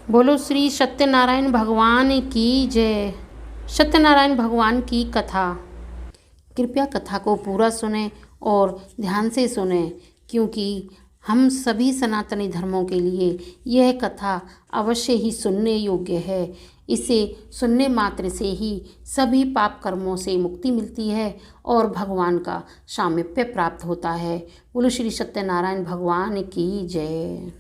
बोलो श्री सत्यनारायण भगवान की जय। सत्यनारायण भगवान की कथा। कृपया कथा को पूरा सुने और ध्यान से सुने, क्योंकि हम सभी सनातनी धर्मों के लिए यह कथा अवश्य ही सुनने योग्य है। इसे सुनने मात्र से ही सभी पाप कर्मों से मुक्ति मिलती है और भगवान का सामीप्य प्राप्त होता है। बोलो श्री सत्यनारायण भगवान की जय।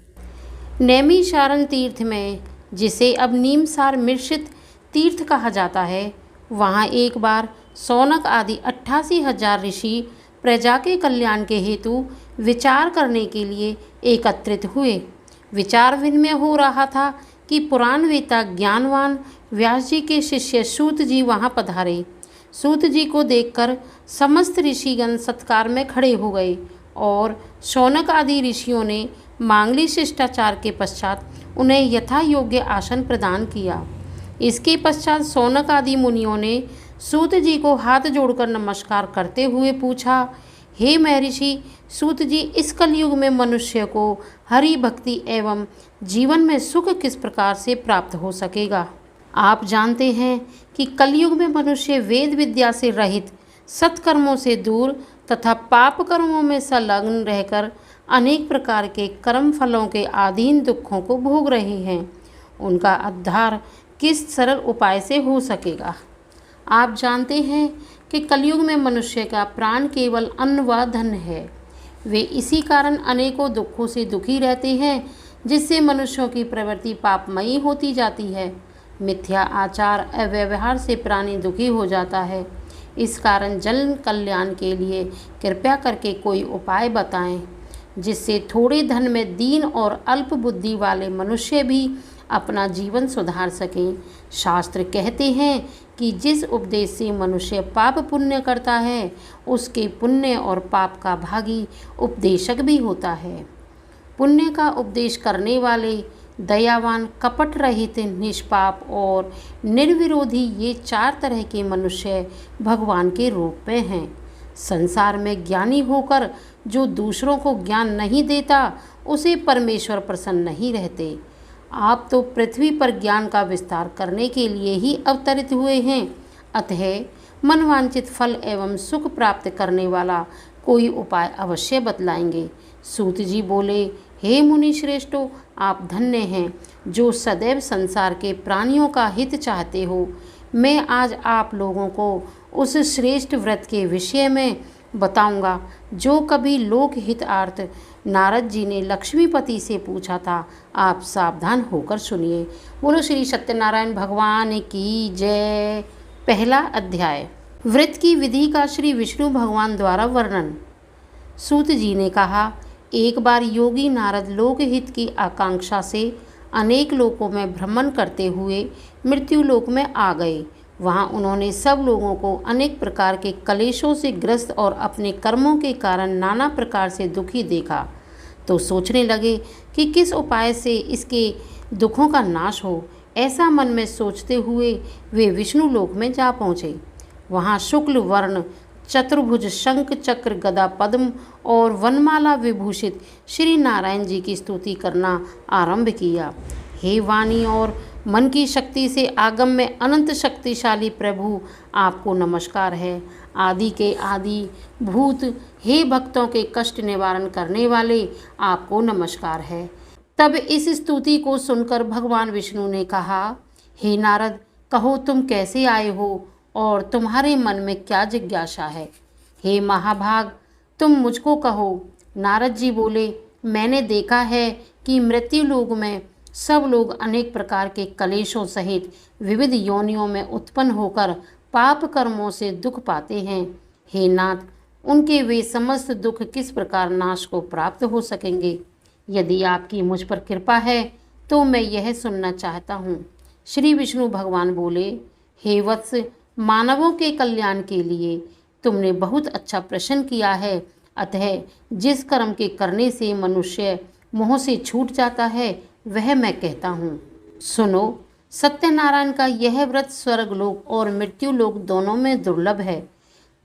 नैमिषारण्य तीर्थ में, जिसे अब नीमसार मिश्रित तीर्थ कहा जाता है, वहाँ एक बार शौनक आदि 88,000 ऋषि प्रजा के कल्याण के हेतु विचार करने के लिए एकत्रित हुए। विचार विनिमय हो रहा था कि पुराण वेता ज्ञानवान व्यास जी के शिष्य सूत जी वहाँ पधारे। सूत जी को देखकर समस्त ऋषिगण सत्कार में खड़े हो गए और शौनक आदि ऋषियों ने मांगलिक शिष्टाचार के पश्चात उन्हें यथा योग्य आसन प्रदान किया। इसके पश्चात शौनक आदि मुनियों ने सूत जी को हाथ जोड़कर नमस्कार करते हुए पूछा, हे महर्षि सूत जी, इस कलयुग में मनुष्य को हरि भक्ति एवं जीवन में सुख किस प्रकार से प्राप्त हो सकेगा? आप जानते हैं कि कलयुग में मनुष्य वेद विद्या से रहित, सत्कर्मों से दूर तथा पाप कर्मों में संलग्न रहकर अनेक प्रकार के कर्म फलों के अधीन दुखों को भोग रहे हैं। उनका उद्धार किस सरल उपाय से हो सकेगा? आप जानते हैं कि कलयुग में मनुष्य का प्राण केवल अन्न व धन है। वे इसी कारण अनेकों दुखों से दुखी रहते हैं, जिससे मनुष्यों की प्रवृत्ति पापमयी होती जाती है। मिथ्या आचार अव्यवहार से प्राणी दुखी हो जाता है। इस कारण जन कल्याण के लिए कृपया करके कोई उपाय बताएं, जिससे थोड़े धन में दीन और अल्प बुद्धि वाले मनुष्य भी अपना जीवन सुधार सकें। शास्त्र कहते हैं कि जिस उपदेश से मनुष्य पाप पुण्य करता है, उसके पुण्य और पाप का भागी उपदेशक भी होता है। पुण्य का उपदेश करने वाले दयावान, कपट रहित, निष्पाप और निर्विरोधी, ये 4 तरह के मनुष्य भगवान के रूप में हैं। संसार में ज्ञानी होकर जो दूसरों को ज्ञान नहीं देता, उसे परमेश्वर प्रसन्न नहीं रहते। आप तो पृथ्वी पर ज्ञान का विस्तार करने के लिए ही अवतरित हुए हैं, अतः मनवांछित फल एवं सुख प्राप्त करने वाला कोई उपाय अवश्य बतलाएंगे। सूत जी बोले, हे मुनि श्रेष्ठों, आप धन्य हैं जो सदैव संसार के प्राणियों का हित चाहते हो। मैं आज आप लोगों को उस श्रेष्ठ व्रत के विषय में बताऊंगा जो कभी लोक हितार्थ नारद जी ने लक्ष्मीपति से पूछा था। आप सावधान होकर सुनिए। बोलो श्री सत्यनारायण भगवान की जय। पहला अध्याय, व्रत की विधि का श्री विष्णु भगवान द्वारा वर्णन। सूत जी ने कहा, एक बार योगी नारद लोकहित की आकांक्षा से अनेक लोकों में भ्रमण करते हुए मृत्यु लोक में आ गए। वहाँ उन्होंने सब लोगों को अनेक प्रकार के कलेशों से ग्रस्त और अपने कर्मों के कारण नाना प्रकार से दुखी देखा, तो सोचने लगे कि किस उपाय से इसके दुखों का नाश हो। ऐसा मन में सोचते हुए वे विष्णु लोक में जा पहुँचे। वहाँ शुक्ल वर्ण, चतुर्भुज, शंख चक्र गदा पद्म और वनमाला विभूषित श्री नारायण जी की स्तुति करना आरंभ किया। हे वाणी और मन की शक्ति से आगम में अनंत शक्तिशाली प्रभु, आपको नमस्कार है। आदि के आदि भूत, हे भक्तों के कष्ट निवारण करने वाले, आपको नमस्कार है। तब इस स्तुति को सुनकर भगवान विष्णु ने कहा, हे नारद, कहो तुम कैसे आए हो और तुम्हारे मन में क्या जिज्ञासा है? हे महाभाग, तुम मुझको कहो। नारद जी बोले, मैंने देखा है कि मृत्यु लोक में सब लोग अनेक प्रकार के कलेशों सहित विविध योनियों में उत्पन्न होकर पाप कर्मों से दुख पाते हैं। हे नाथ, उनके वे समस्त दुख किस प्रकार नाश को प्राप्त हो सकेंगे? यदि आपकी मुझ पर कृपा है तो मैं यह सुनना चाहता हूँ। श्री विष्णु भगवान बोले, हे वत्स, मानवों के कल्याण के लिए तुमने बहुत अच्छा प्रश्न किया है। अतः जिस कर्म के करने से मनुष्य मोह से छूट जाता है, वह मैं कहता हूँ। सुनो, सत्यनारायण का यह व्रत स्वर्गलोक और मृत्यु लोक दोनों में दुर्लभ है।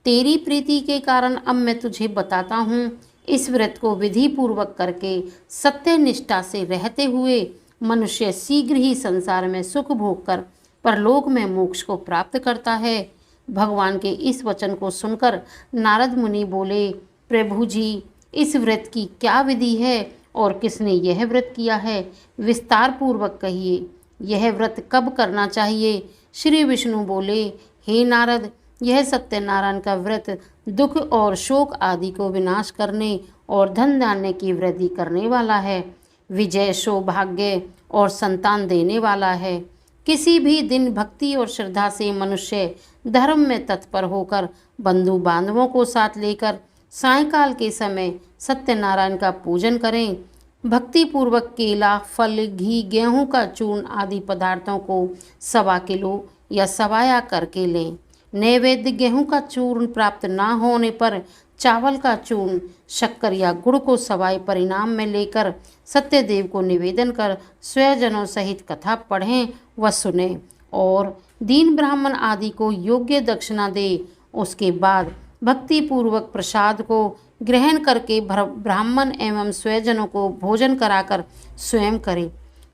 तेरी प्रीति के कारण अब मैं तुझे बताता हूँ। इस व्रत को विधि पूर्वक करके सत्य निष्ठा से रहते हुए मनुष्य शीघ्र ही संसार में सुख भोग कर परलोक में मोक्ष को प्राप्त करता है। भगवान के इस वचन को सुनकर नारद मुनि बोले, प्रभु जी, इस व्रत की क्या विधि है और किसने यह व्रत किया है, विस्तार पूर्वक कहिए। यह व्रत कब करना चाहिए? श्री विष्णु बोले, हे नारद, यह सत्यनारायण का व्रत दुख और शोक आदि को विनाश करने और धन धान्य की वृद्धि करने वाला है, विजय, सौभाग्य और संतान देने वाला है। किसी भी दिन भक्ति और श्रद्धा से मनुष्य धर्म में तत्पर होकर बंधु बांधवों को साथ लेकर सायंकाल के समय सत्यनारायण का पूजन करें। भक्ति पूर्वक केला, फल, घी, गेहूं का चूर्ण आदि पदार्थों को 1.25 किलो या सवाया करके लें। नैवेद्य गेहूं का चूर्ण प्राप्त न होने पर चावल का चूर्ण, शक्कर या गुड़ को सवाई परिणाम में लेकर सत्यदेव को निवेदन कर स्वजनों सहित कथा पढ़ें व सुने और दीन ब्राह्मण आदि को योग्य दक्षिणा दे। उसके बाद भक्ति पूर्वक प्रसाद को ग्रहण करके ब्राह्मण एवं स्वजनों को भोजन कराकर स्वयं करे।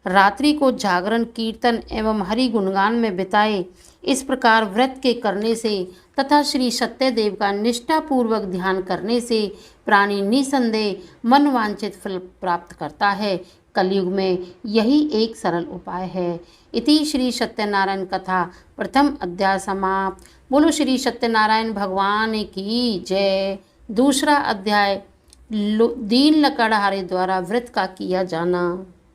रात्रि को जागरण, कीर्तन एवं हरि गुणगान में बिताए। इस प्रकार व्रत के करने से तथा श्री सत्यदेव का निष्ठापूर्वक ध्यान करने से प्राणी निसंदेह मनवांछित फल प्राप्त करता है। कलयुग में यही एक सरल उपाय है। इति श्री सत्यनारायण कथा प्रथम अध्याय समाप्त। बोलो श्री सत्यनारायण भगवान की जय। दूसरा अध्याय दीन लकड़हारे द्वारा व्रत का किया जाना।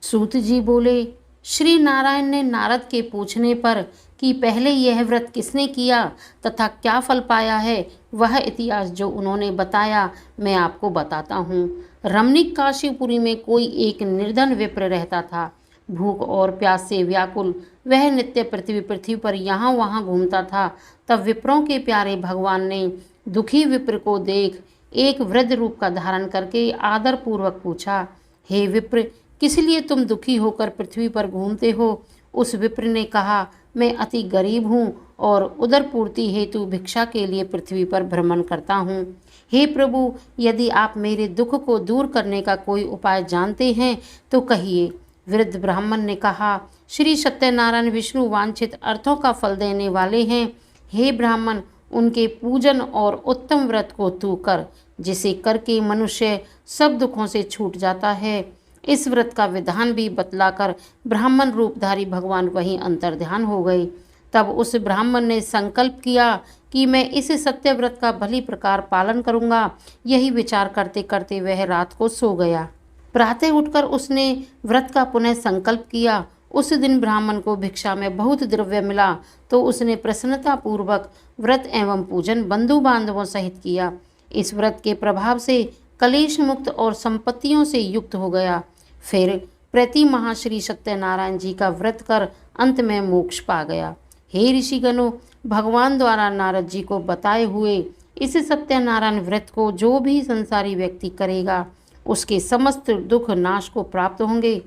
सूत जी बोले, श्री नारायण ने नारद के पूछने पर कि पहले यह व्रत किसने किया तथा क्या फल पाया है, वह इतिहास जो उन्होंने बताया मैं आपको बताता हूँ। रमणीक काशीपुरी में कोई एक निर्धन विप्र रहता था। भूख और प्यास से व्याकुल वह नित्य पृथ्वी पर यहाँ वहाँ घूमता था। तब विप्रों के प्यारे भगवान ने दुखी विप्र को देख एक वृद्ध रूप का धारण करके आदर पूर्वक पूछा, हे विप्र, किस लिए तुम दुखी होकर पृथ्वी पर घूमते हो? उस विप्र ने कहा, मैं अति गरीब हूँ और उदर पूर्ति हेतु भिक्षा के लिए पृथ्वी पर भ्रमण करता हूँ। हे प्रभु, यदि आप मेरे दुख को दूर करने का कोई उपाय जानते हैं तो कहिए। वृद्ध ब्राह्मण ने कहा, श्री सत्यनारायण विष्णु वांछित अर्थों का फल देने वाले हैं। हे ब्राह्मण, उनके पूजन और उत्तम व्रत को तू कर, जिसे करके मनुष्य सब दुखों से छूट जाता है। इस व्रत का विधान भी बतलाकर ब्राह्मण रूपधारी भगवान वहीं अंतर्ध्यान हो गए। तब उस ब्राह्मण ने संकल्प किया कि मैं इस सत्य व्रत का भली प्रकार पालन करूंगा। यही विचार करते करते वह रात को सो गया। प्रातः उठकर उसने व्रत का पुनः संकल्प किया। उस दिन ब्राह्मण को भिक्षा में बहुत द्रव्य मिला तो उसने प्रसन्नता पूर्वक व्रत एवं पूजन बंधु बांधवों सहित किया। इस व्रत के प्रभाव से कलेश मुक्त और संपत्तियों से युक्त हो गया। फिर प्रति माह श्री सत्यनारायण जी का व्रत कर अंत में मोक्ष पा गया। हे ऋषिगणों, भगवान द्वारा नारद जी को बताए हुए इस सत्यनारायण व्रत को जो भी संसारी व्यक्ति करेगा उसके समस्त दुख नाश को प्राप्त होंगे।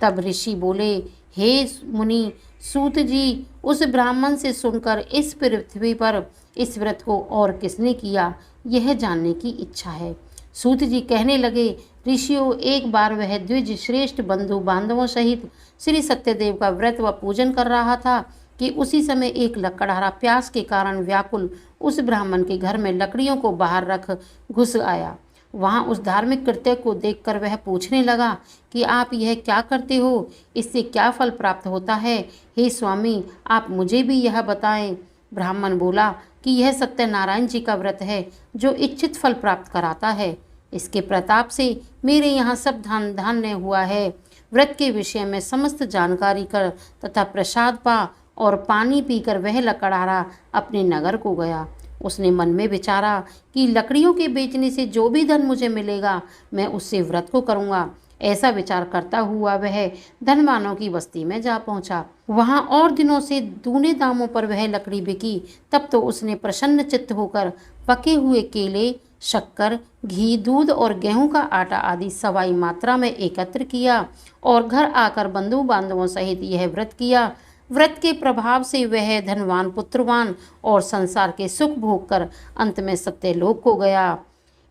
तब ऋषि बोले, हे मुनि, सूत जी, उस ब्राह्मण से सुनकर इस पृथ्वी पर इस व्रत को और किसने किया, यह जानने की इच्छा है। सूत जी कहने लगे, ऋषियों, एक बार वह द्विज श्रेष्ठ बंधु बांधवों सहित श्री सत्यदेव का व्रत व पूजन कर रहा था कि उसी समय एक लकड़हारा प्यास के कारण व्याकुल उस ब्राह्मण के घर में लकड़ियों को बाहर रख घुस आया। वहाँ उस धार्मिक कृत्य को देखकर वह पूछने लगा कि आप यह क्या करते हो, इससे क्या फल प्राप्त होता है? हे स्वामी, आप मुझे भी यह बताएं। ब्राह्मण बोला कि यह सत्यनारायण जी का व्रत है जो इच्छित फल प्राप्त कराता है। इसके प्रताप से मेरे यहाँ सब धान्य हुआ है। व्रत के विषय में समस्त जानकारी कर तथा प्रसाद पा और पानी पीकर वह लकड़हारा अपने नगर को गया। उसने मन में विचारा कि लकड़ियों के बेचने से जो भी धन मुझे मिलेगा मैं उससे व्रत को करूँगा। ऐसा विचार करता हुआ वह धनवानों की बस्ती में जा पहुंचा। वहां और दिनों से दूने दामों पर वह लकड़ी बिकी। तब तो उसने प्रसन्न चित्त होकर पके हुए केले, शक्कर, घी, दूध और गेहूं का आटा आदि सवाई मात्रा में एकत्र किया और घर आकर बंधु बांधवों सहित यह व्रत किया। व्रत के प्रभाव से वह धनवान, पुत्रवान और संसार के सुख भोग कर अंत में सत्यलोक को गया।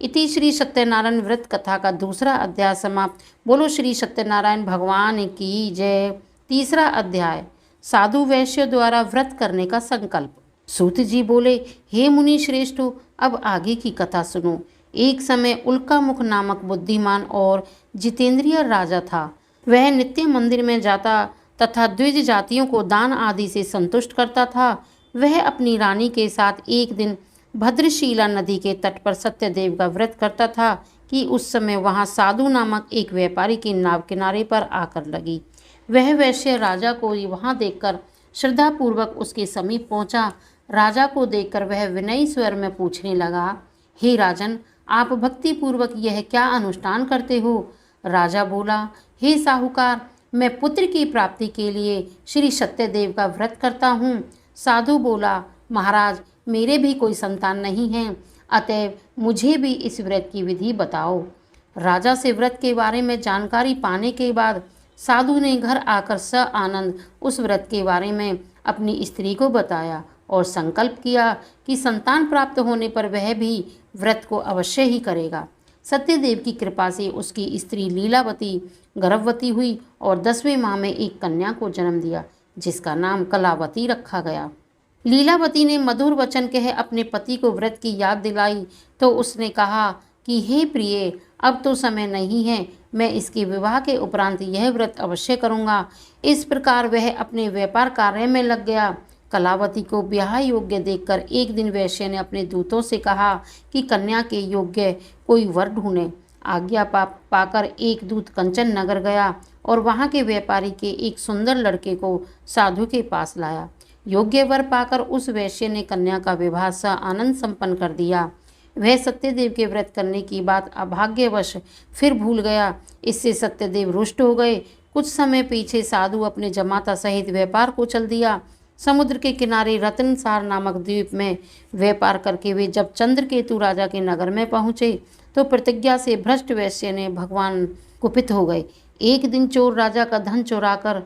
इति श्री सत्यनारायण व्रत कथा का दूसरा अध्याय समाप्त। बोलो श्री सत्यनारायण भगवान की जय। तीसरा अध्याय, साधु वैश्य द्वारा व्रत करने का संकल्प। सूत जी बोले, हे मुनि श्रेष्ठो, अब आगे की कथा सुनो। एक समय उल्कामुख नामक बुद्धिमान और जितेंद्रिय राजा था। वह नित्य मंदिर में जाता तथा द्विज जातियों को दान आदि से संतुष्ट करता था। वह अपनी रानी के साथ एक दिन भद्रशीला नदी के तट पर सत्यदेव का व्रत करता था कि उस समय वहां साधु नामक एक व्यापारी की नाव किनारे पर आकर लगी। वह वैश्य राजा को वहां देखकर श्रद्धापूर्वक उसके समीप पहुंचा। राजा को देखकर वह विनयी स्वर में पूछने लगा, हे राजन, आप भक्तिपूर्वक यह क्या अनुष्ठान करते हो? राजा बोला, हे साहूकार, मैं पुत्र की प्राप्ति के लिए श्री सत्यदेव का व्रत करता हूँ। साधु बोला, महाराज, मेरे भी कोई संतान नहीं है, अतएव मुझे भी इस व्रत की विधि बताओ। राजा से व्रत के बारे में जानकारी पाने के बाद साधु ने घर आकर सआनंद उस व्रत के बारे में अपनी स्त्री को बताया और संकल्प किया कि संतान प्राप्त होने पर वह भी व्रत को अवश्य ही करेगा। सत्यदेव की कृपा से उसकी स्त्री लीलावती गर्भवती हुई और 10वें माह में एक कन्या को जन्म दिया, जिसका नाम कलावती रखा गया। लीलावती ने मधुर वचन कह अपने पति को व्रत की याद दिलाई तो उसने कहा कि हे प्रिय, अब तो समय नहीं है, मैं इसके विवाह के उपरांत यह व्रत अवश्य करूँगा। इस प्रकार वह अपने व्यापार कार्य में लग गया। कलावती को ब्याह योग्य देखकर एक दिन वैश्य ने अपने दूतों से कहा कि कन्या के योग्य कोई वर ढूंढे। आज्ञा पाकर एक दूत कंचन नगर गया और वहां के व्यापारी के एक सुंदर लड़के को साधु के पास लाया। योग्य वर पाकर उस वैश्य ने कन्या का विवाह आनंद संपन्न कर दिया। वह सत्यदेव के व्रत करने की बात अभाग्यवश फिर भूल गया। इससे सत्यदेव रुष्ट हो गए। कुछ समय पीछे साधु अपने जमाता सहित व्यापार को चल दिया। समुद्र के किनारे रत्नसार नामक द्वीप में व्यापार करके वे जब चंद्रकेतु राजा के नगर में पहुँचे तो प्रतिज्ञा से भ्रष्ट वैश्य ने भगवान कुपित हो गए। एक दिन चोर राजा का धन चुराकर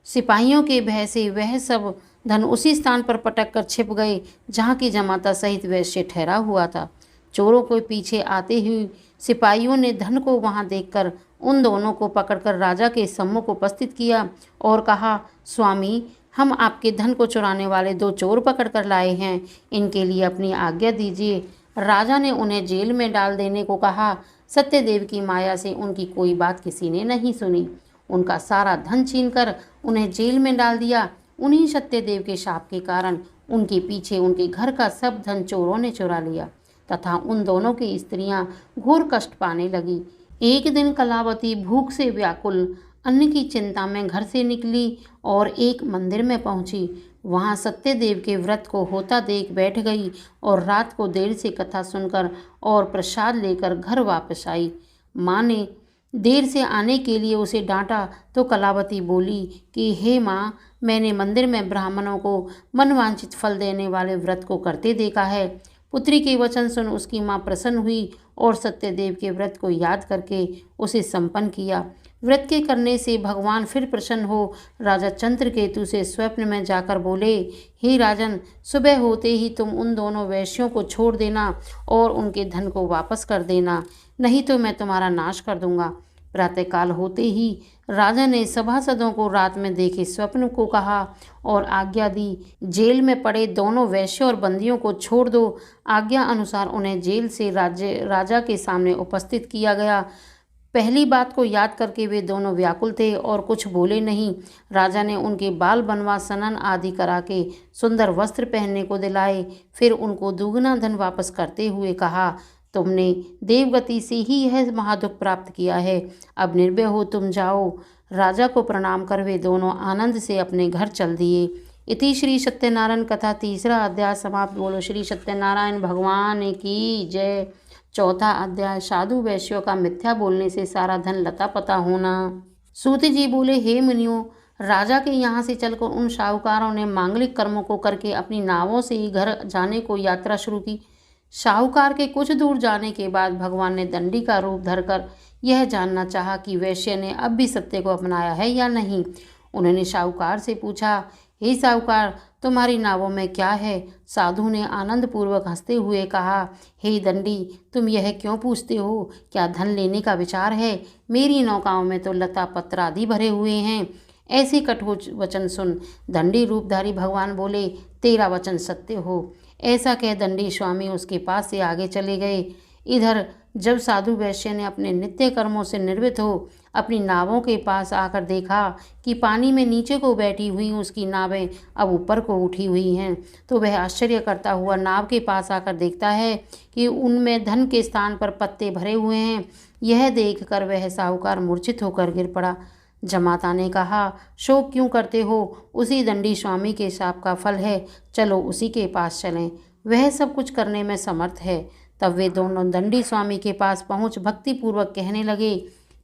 सिपाहियों के भय से वह सब धन उसी स्थान पर पटक कर छिप गए जहाँ की जमाता सहित वैश्य ठहरा हुआ था। चोरों को पीछे आते हुए सिपाहियों ने धन को वहां देखकर उन दोनों को पकड़कर राजा के सम्मुख उपस्थित किया और कहा, स्वामी, हम आपके धन को चुराने वाले 2 चोर पकड़ कर लाए हैं, इनके लिए अपनी आज्ञा दीजिए। राजा ने उन्हें जेल में डाल देने को कहा। सत्यदेव की माया से उनकी कोई बात किसी ने नहीं सुनी। उनका सारा धन छीनकर उन्हें जेल में डाल दिया। उन्हीं सत्यदेव के शाप के कारण उनके पीछे उनके घर का सब धन चोरों ने चुरा लिया तथा उन दोनों की स्त्रियां घोर कष्ट पाने लगी। एक दिन कलावती भूख से व्याकुल अन्न की चिंता में घर से निकली और एक मंदिर में पहुंची। वहां सत्यदेव के व्रत को होता देख बैठ गई और रात को देर से कथा सुनकर और प्रसाद लेकर घर वापस आई। माँ ने देर से आने के लिए उसे डांटा तो कलावती बोली कि हे माँ, मैंने मंदिर में ब्राह्मणों को मनवांछित फल देने वाले व्रत को करते देखा है। पुत्री के वचन सुन उसकी माँ प्रसन्न हुई और सत्यदेव के व्रत को याद करके उसे संपन्न किया। व्रत के करने से भगवान फिर प्रसन्न हो राजा चंद्रकेतु से स्वप्न में जाकर बोले, हे राजन, सुबह होते ही तुम उन दोनों वैश्यों को छोड़ देना और उनके धन को वापस कर देना, नहीं तो मैं तुम्हारा नाश कर दूंगा। प्रातःकाल होते ही राजा ने सभासदों को रात में देखे स्वप्न को कहा और आज्ञा दी, जेल में पड़े दोनों वैश्यों और बंदियों को छोड़ दो। आज्ञा अनुसार उन्हें जेल से राजा के सामने उपस्थित किया गया। पहली बात को याद करके वे दोनों व्याकुल थे और कुछ बोले नहीं। राजा ने उनके बाल बनवा सनन आदि करा के सुंदर वस्त्र पहनने को दिलाए। फिर उनको दुगना धन वापस करते हुए कहा, तुमने देवगति से ही यह महादुख प्राप्त किया है, अब निर्भय हो तुम जाओ। राजा को प्रणाम कर वे दोनों आनंद से अपने घर चल दिए। इति श्री सत्यनारायण कथा तीसरा अध्याय समाप्त। बोलो श्री सत्यनारायण भगवान की जय। चौथा अध्याय, साधु वैश्यों का मिथ्या बोलने से सारा धन लता पता होना। सूत जी बोले, हे मुनियों, राजा के यहाँ से चलकर उन साहूकारों ने मांगलिक कर्मों को करके अपनी नावों से ही घर जाने को यात्रा शुरू की। साहूकार के कुछ दूर जाने के बाद भगवान ने दंडी का रूप धरकर यह जानना चाहा कि वैश्य ने अब भी सत्य को अपनाया है या नहीं। उन्होंने साहूकार से पूछा, हे साहूकार, तुम्हारी नावों में क्या है? साधु ने आनंद पूर्वक हंसते हुए कहा, हे दंडी, तुम यह क्यों पूछते हो? क्या धन लेने का विचार है? मेरी नौकाओं में तो लता पत्र आदि भरे हुए हैं। ऐसे कठोर वचन सुन दंडी रूपधारी भगवान बोले, तेरा वचन सत्य हो। ऐसा कह दंडी स्वामी उसके पास से आगे चले गए। इधर जब साधु वैश्य ने अपने नित्य कर्मों से निर्वृत हो अपनी नावों के पास आकर देखा कि पानी में नीचे को बैठी हुई उसकी नावें अब ऊपर को उठी हुई हैं, तो वह आश्चर्य करता हुआ नाव के पास आकर देखता है कि उनमें धन के स्थान पर पत्ते भरे हुए हैं। यह देखकर वह साहूकार मूर्छित होकर गिर पड़ा। जमाता ने कहा, शोक क्यों करते हो? उसी दंडी स्वामी के शाप का फल है, चलो उसी के पास चलें, वह सब कुछ करने में समर्थ है। तब वे दोनों दंडी स्वामी के पास पहुंच भक्तिपूर्वक कहने लगे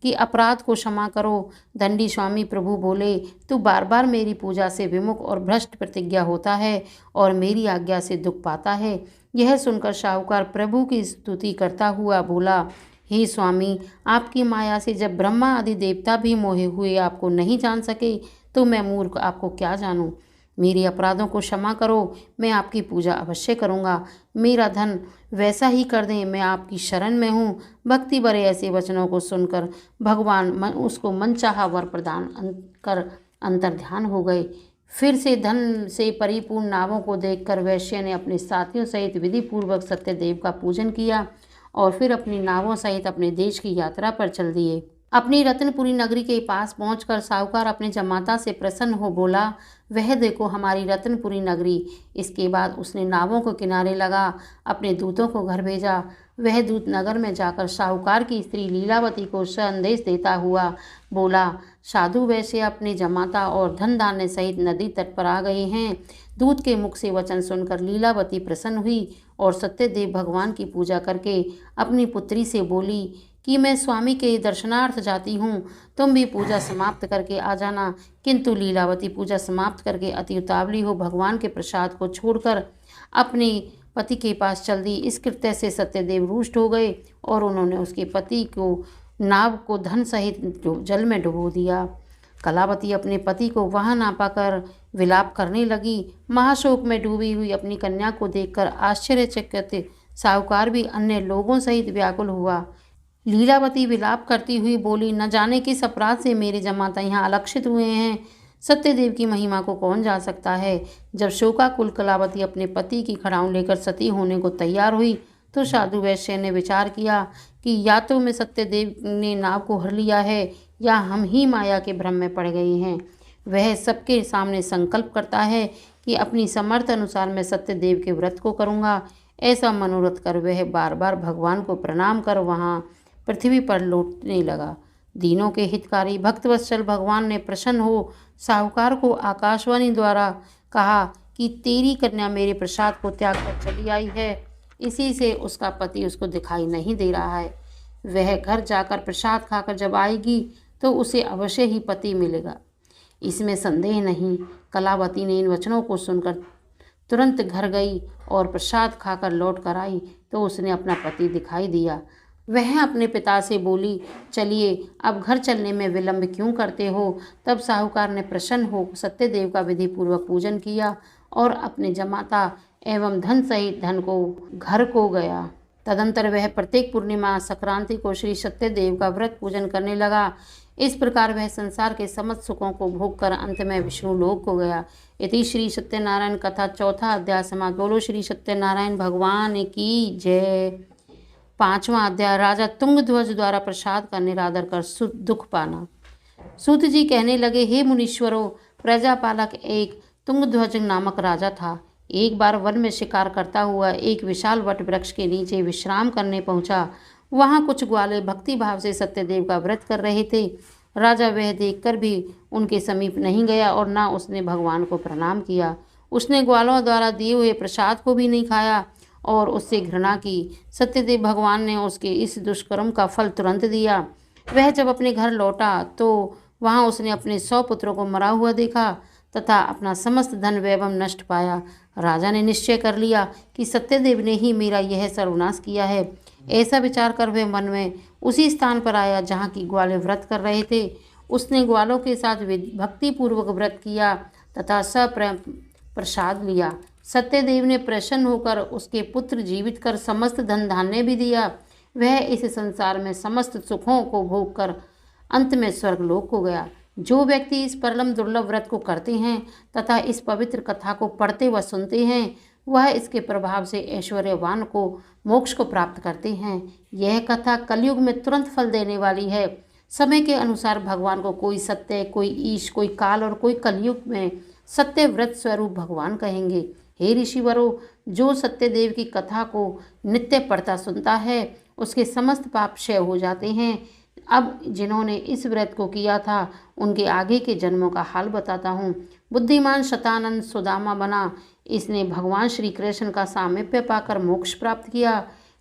कि अपराध को क्षमा करो। दंडी स्वामी प्रभु बोले, तू बार बार मेरी पूजा से विमुख और भ्रष्ट प्रतिज्ञा होता है और मेरी आज्ञा से दुख पाता है। यह सुनकर साहूकार प्रभु की स्तुति करता हुआ बोला, हे स्वामी, आपकी माया से जब ब्रह्मा आदि देवता भी मोहे हुए आपको नहीं जान सके, तो मैं मूर्ख आपको क्या जानूं? मेरे अपराधों को क्षमा करो, मैं आपकी पूजा अवश्य करूँगा। मेरा धन वैसा ही कर दें, मैं आपकी शरण में हूँ। भक्ति भरे ऐसे वचनों को सुनकर भगवान उसको मनचाहा वर प्रदान कर अंतर्ध्यान हो गए। फिर से धन से परिपूर्ण नावों को देखकर वैश्य ने अपने साथियों सहित विधिपूर्वक सत्यदेव का पूजन किया और फिर अपनी नावों सहित अपने देश की यात्रा पर चल दिए। अपनी रत्नपुरी नगरी के पास पहुंचकर साहूकार अपने जमाता से प्रसन्न हो बोला, वह देखो हमारी रत्नपुरी नगरी। इसके बाद उसने नावों को किनारे लगा अपने दूतों को घर भेजा। वह दूत नगर में जाकर साहूकार की स्त्री लीलावती को संदेश देता हुआ बोला, साधु वैसे अपने जमाता और धन धान्य सहित नदी तट पर आ गए हैं। दूत के मुख से वचन सुनकर लीलावती प्रसन्न हुई और सत्यदेव भगवान की पूजा करके अपनी पुत्री से बोली कि मैं स्वामी के दर्शनार्थ जाती हूँ, तुम भी पूजा समाप्त करके आ जाना। किंतु लीलावती पूजा समाप्त करके अति उतावली हो भगवान के प्रसाद को छोड़कर अपने पति के पास चल दी। इस कृत्य से सत्यदेव रुष्ट हो गए और उन्होंने उसके पति को नाव को धन सहित जल में डुबो दिया। कलावती अपने पति को वहां ना पाकर विलाप करने लगी। महाशोक में डूबी हुई अपनी कन्या को देखकर आश्चर्यचकित साहूकार भी अन्य लोगों सहित व्याकुल हुआ। लीलावती विलाप करती हुई बोली, न जाने किस अपराध से मेरे जमाता यहाँ अलक्षित हुए हैं। सत्यदेव की महिमा को कौन जा सकता है। जब शोकाकुल कलावती अपने पति की खड़ाऊं लेकर सती होने को तैयार हुई तो साधु वैश्य ने विचार किया कि या तो मैं सत्यदेव ने नाव को हर लिया है या हम ही माया के भ्रम में पड़ गए हैं। वह सबके सामने संकल्प करता है कि अपनी समर्थ अनुसार मैं सत्यदेव के व्रत को करूँगा। ऐसा मनोरथ कर वह बार बार भगवान को प्रणाम कर वहाँ पृथ्वी पर लौटने लगा। दीनों के हितकारी भक्तवत्सल भगवान ने प्रसन्न हो साहूकार को आकाशवाणी द्वारा कहा कि तेरी कन्या मेरे प्रसाद को त्याग कर चली आई है, इसी से उसका पति उसको दिखाई नहीं दे रहा है। वह घर जाकर प्रसाद खाकर जब आएगी तो उसे अवश्य ही पति मिलेगा, इसमें संदेह नहीं। कलावती ने इन वचनों को सुनकर तुरंत घर गई और प्रसाद खाकर लौट कर आई तो उसने अपना पति दिखाई दिया। वह अपने पिता से बोली, चलिए अब घर चलने में विलंब क्यों करते हो। तब साहूकार ने प्रसन्न हो सत्यदेव का विधि पूर्वक पूजन किया और अपने जमाता एवं धन सहित धन को घर को गया। तदंतर वह प्रत्येक पूर्णिमा संक्रांति को श्री सत्यदेव का व्रत पूजन करने लगा। इस प्रकार वह संसार के समस्त सुखों को भोग कर अंत में विष्णु लोक को गया। इति श्री सत्यनारायण कथा चौथा अध्याय समाप्त। बोलो श्री सत्यनारायण भगवान की जय। पांचवा अध्याय राजा तुंगध्वज द्वारा प्रसाद का निरादर कर दुख पाना। सूत जी कहने लगे, हे मुनीश्वरों, प्रजापालक एक तुंगध्वज नामक राजा था। एक बार वन में शिकार करता हुआ एक विशाल वट वृक्ष के नीचे विश्राम करने पहुंचा। वहां कुछ ग्वाले भक्ति भाव से सत्यदेव का व्रत कर रहे थे। राजा वह देखकर भी उनके समीप नहीं गया और न उसने भगवान को प्रणाम किया। उसने ग्वालों द्वारा दिए हुए प्रसाद को भी नहीं खाया और उससे घृणा की। सत्यदेव भगवान ने उसके इस दुष्कर्म का फल तुरंत दिया। वह जब अपने घर लौटा तो वहां उसने अपने 100 पुत्रों को मरा हुआ देखा तथा अपना समस्त धन वैभव नष्ट पाया। राजा ने निश्चय कर लिया कि सत्यदेव ने ही मेरा यह सर्वनाश किया है। ऐसा विचार कर वह मन में उसी स्थान पर आया जहाँ की ग्वाले व्रत कर रहे थे। उसने ग्वालों के साथ भक्तिपूर्वक व्रत किया तथा प्रसाद लिया। सत्यदेव ने प्रसन्न होकर उसके पुत्र जीवित कर समस्त धन धान्य भी दिया। वह इस संसार में समस्त सुखों को भोग कर अंत में स्वर्गलोक को गया। जो व्यक्ति इस परम दुर्लभ व्रत को करते हैं तथा इस पवित्र कथा को पढ़ते व सुनते हैं, वह इसके प्रभाव से ऐश्वर्यवान को मोक्ष को प्राप्त करते हैं। यह कथा कलयुग में तुरंत फल देने वाली है। समय के अनुसार भगवान को कोई सत्य, कोई ईश, कोई काल और कोई कलयुग में सत्य व्रत स्वरूप भगवान कहेंगे। हे ऋषिवरों, जो सत्यदेव की कथा को नित्य पढ़ता सुनता है उसके समस्त पाप क्षय हो जाते हैं। अब जिन्होंने इस व्रत को किया था उनके आगे के जन्मों का हाल बताता हूँ। बुद्धिमान शतानंद सुदामा बना। इसने भगवान श्री कृष्ण का सामीप्य पाकर मोक्ष प्राप्त किया।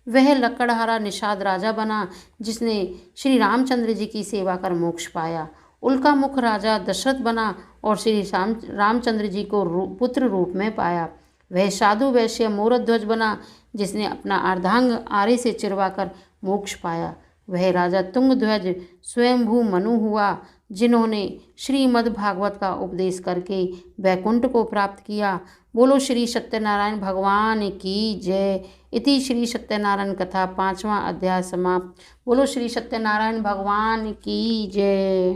वह लकड़हारा निषाद राजा बना जिसने श्री रामचंद्र जी की सेवा कर मोक्ष पाया। उल्का मुख राजा दशरथ बना और श्री रामचंद्र जी को पुत्र रूप में पाया। वह साधु वैश्य मोरध्वज बना जिसने अपना अर्धांग आरे से चिरवाकर मोक्ष पाया। वह राजा तुंगध्वज स्वयंभू मनु हुआ जिन्होंने श्रीमद् भागवत का उपदेश करके वैकुंठ को प्राप्त किया। बोलो श्री सत्यनारायण भगवान की जय। इति श्री सत्यनारायण कथा 5वां अध्याय समाप्त। बोलो श्री सत्यनारायण भगवान की जय।